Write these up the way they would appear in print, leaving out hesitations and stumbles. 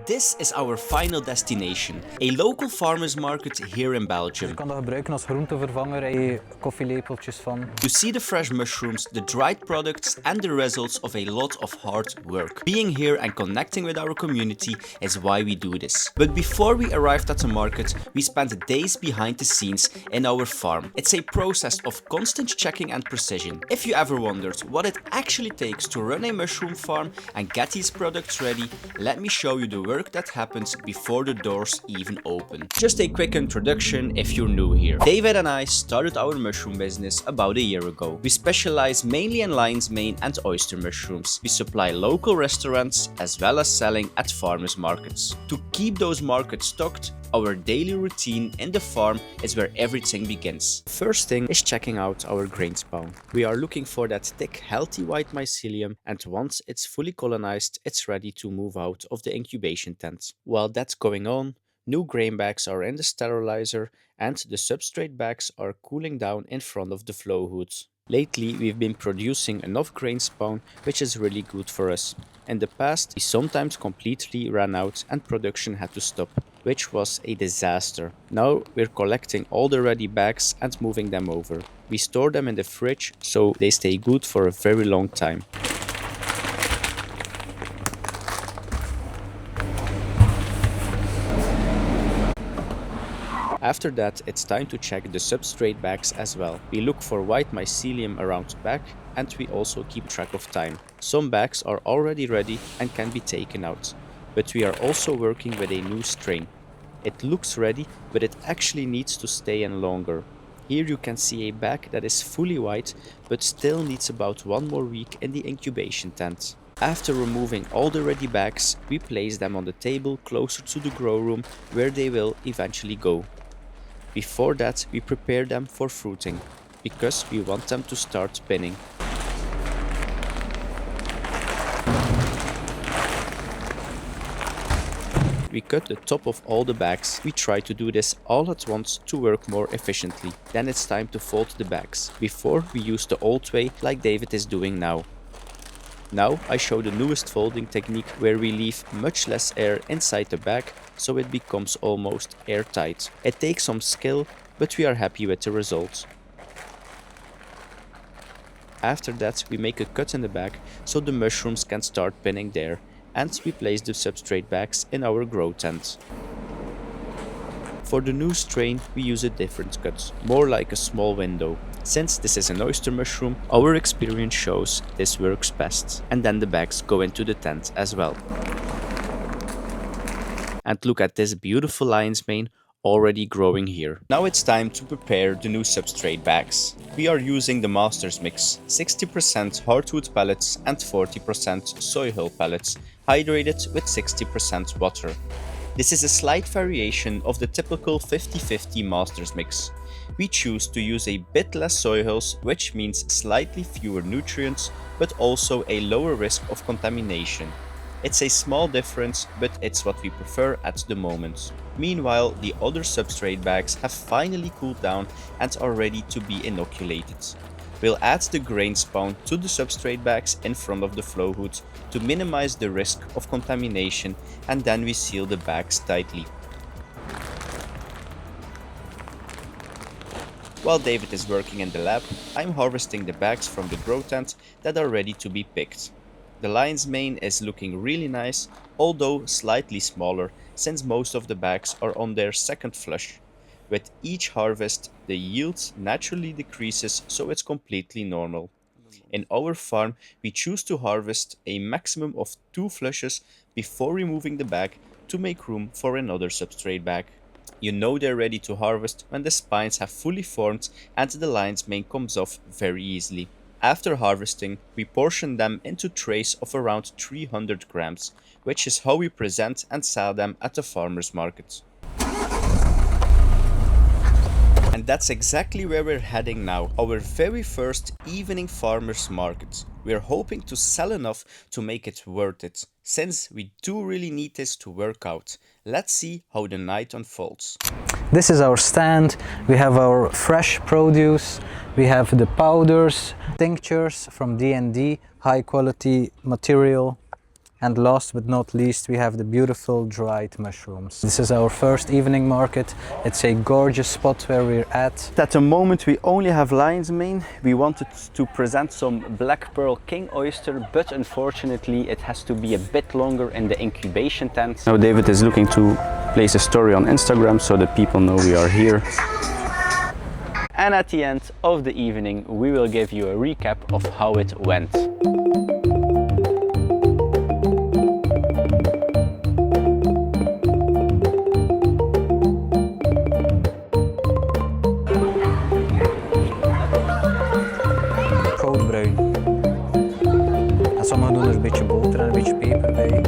This is our final destination, a local farmers market here in Belgium. Je kan dat gebruiken als groentevervanger, je koffielepeltjes van. To see the fresh mushrooms, the dried products and the results of a lot of hard work. Being here and connecting with our community is why we do this. But before we arrived at the market, we spent days behind the scenes in our farm. It's a process of constant checking and precision. If you ever wondered what it actually takes to run a mushroom farm and get these products ready, let me show you the work that happens before the doors even open. Just a quick introduction if you're new here. David and I started our mushroom business about a year ago. We specialize mainly in lion's mane and oyster mushrooms. We supply local restaurants as well as selling at farmers markets. To keep those markets stocked, our daily routine in the farm is where everything begins. First thing is checking out our grain spawn. We are looking for that thick, healthy white mycelium, and once it's fully colonized, it's ready to move out of the incubation tent. While that's going on, new grain bags are in the sterilizer and the substrate bags are cooling down in front of the flow hoods. Lately, we've been producing enough grain spawn, which is really good for us. In the past, we sometimes completely ran out and production had to stop, which was a disaster. Now we're collecting all the ready bags and moving them over. We store them in the fridge so they stay good for a very long time. After that, it's time to check the substrate bags as well. We look for white mycelium around the bag and we also keep track of time. Some bags are already ready and can be taken out, but we are also working with a new strain. It looks ready, but it actually needs to stay in longer. Here you can see a bag that is fully white, but still needs about 1 more week in the incubation tent. After removing all the ready bags, we place them on the table closer to the grow room where they will eventually go. Before that, we prepare them for fruiting, because we want them to start spinning. We cut the top of all the bags. We try to do this all at once to work more efficiently. Then it's time to fold the bags. Before we use the old way like David is doing now. Now I show the newest folding technique where we leave much less air inside the bag so it becomes almost airtight. It takes some skill, but we are happy with the results. After that we make a cut in the bag so the mushrooms can start pinning there, and we place the substrate bags in our grow tent. For the new strain we use a different cut, more like a small window. Since this is an oyster mushroom, our experience shows this works best. And then the bags go into the tent as well. And look at this beautiful lion's mane already growing here. Now it's time to prepare the new substrate bags. We are using the master's mix, 60% hardwood pellets and 40% soy hull pellets, hydrated with 60% water. This is a slight variation of the typical 50-50 master's mix. We choose to use a bit less soy hulls, which means slightly fewer nutrients, but also a lower risk of contamination. It's a small difference, but it's what we prefer at the moment. Meanwhile, the other substrate bags have finally cooled down and are ready to be inoculated. We'll add the grain spawn to the substrate bags in front of the flow hood to minimize the risk of contamination, and then we seal the bags tightly. While David is working in the lab, I'm harvesting the bags from the grow tent that are ready to be picked. The lion's mane is looking really nice, although slightly smaller, since most of the bags are on their second flush. With each harvest, the yield naturally decreases, so it's completely normal. In our farm, we choose to harvest a maximum of 2 flushes before removing the bag to make room for another substrate bag. You know they're ready to harvest when the spines have fully formed and the lion's mane comes off very easily. After harvesting, we portion them into trays of around 300 grams, which is how we present and sell them at the farmers market. And that's exactly where we're heading now, our very first evening farmers market. We're hoping to sell enough to make it worth it, since we do really need this to work out. Let's see how the night unfolds. This is our stand. We have our fresh produce. We have the powders, tinctures from D&D, high quality material. And last but not least, we have the beautiful dried mushrooms. This is our first evening market. It's a gorgeous spot where we're at. At the moment we only have lion's mane. We wanted to present some black pearl king oyster, but unfortunately it has to be a bit longer in the incubation tent. Now David is looking to place a story on Instagram so that people know we are here. And at the end of the evening we will give you a recap of how it went. Goudbruin. En sommigen doen er een beetje boter en een beetje peper bij.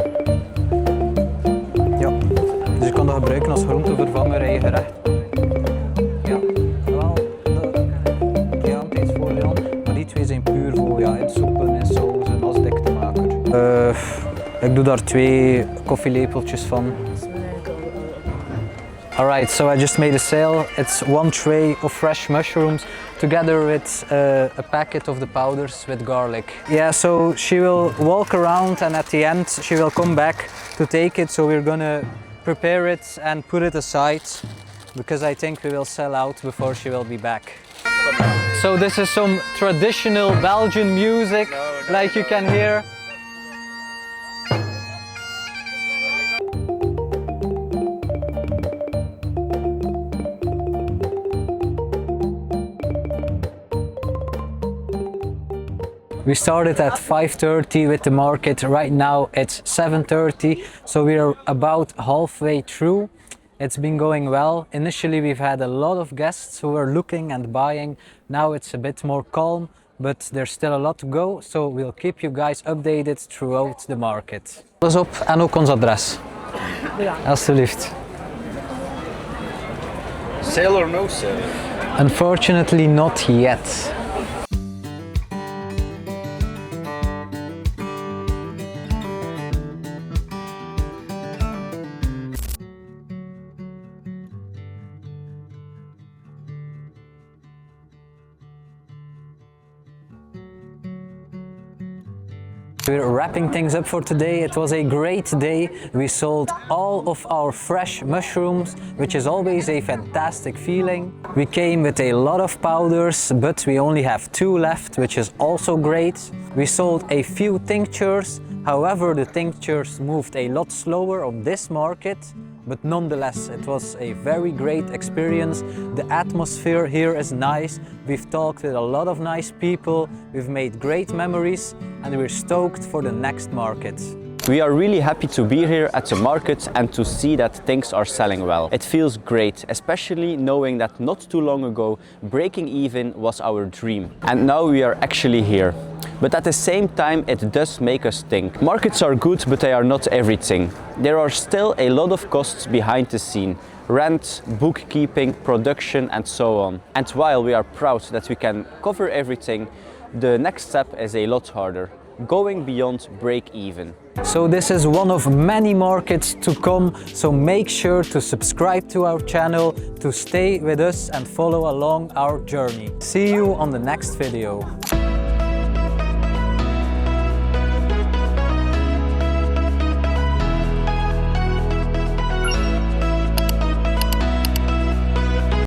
Ja, dus je kan dat gebruiken als groentevervanger in je gerecht. Ja, wel, het is voor Jan, maar die twee zijn puur voor in soepen, in sauzen, als diktemaker. Ik doe daar 2 koffielepeltjes van. Alright, so I just made a sale. It's 1 tray of fresh mushrooms together with a packet of the powders with garlic. Yeah, so she will walk around and at the end she will come back to take it. So we're gonna prepare it and put it aside because I think we will sell out before she will be back. So this is some traditional Belgian music, like you can hear. We started at 5:30 with the market. Right now it's 7:30, so we are about halfway through. It's been going well. Initially we've had a lot of guests who were looking and buying. Now it's a bit more calm, but there's still a lot to go, so we'll keep you guys updated throughout the market. Alles op en ook ons adres. Ja. Alsjeblieft. Sale or no sale? Unfortunately not yet. We're wrapping things up for today. It was a great day. We sold all of our fresh mushrooms, which is always a fantastic feeling. We came with a lot of powders, but we only have 2 left, which is also great. We sold a few tinctures. However, the tinctures moved a lot slower on this market. But nonetheless, it was a very great experience. The atmosphere here is nice. We've talked with a lot of nice people. We've made great memories and we're stoked for the next market. We are really happy to be here at the market and to see that things are selling well. It feels great, especially knowing that not too long ago, breaking even was our dream. And now we are actually here. But at the same time, it does make us think. Markets are good, but they are not everything. There are still a lot of costs behind the scene. Rent, bookkeeping, production and so on. And while we are proud that we can cover everything, the next step is a lot harder. Going beyond break even. So this is one of many markets to come, so make sure to subscribe to our channel to stay with us and follow along our journey. See you on the next video.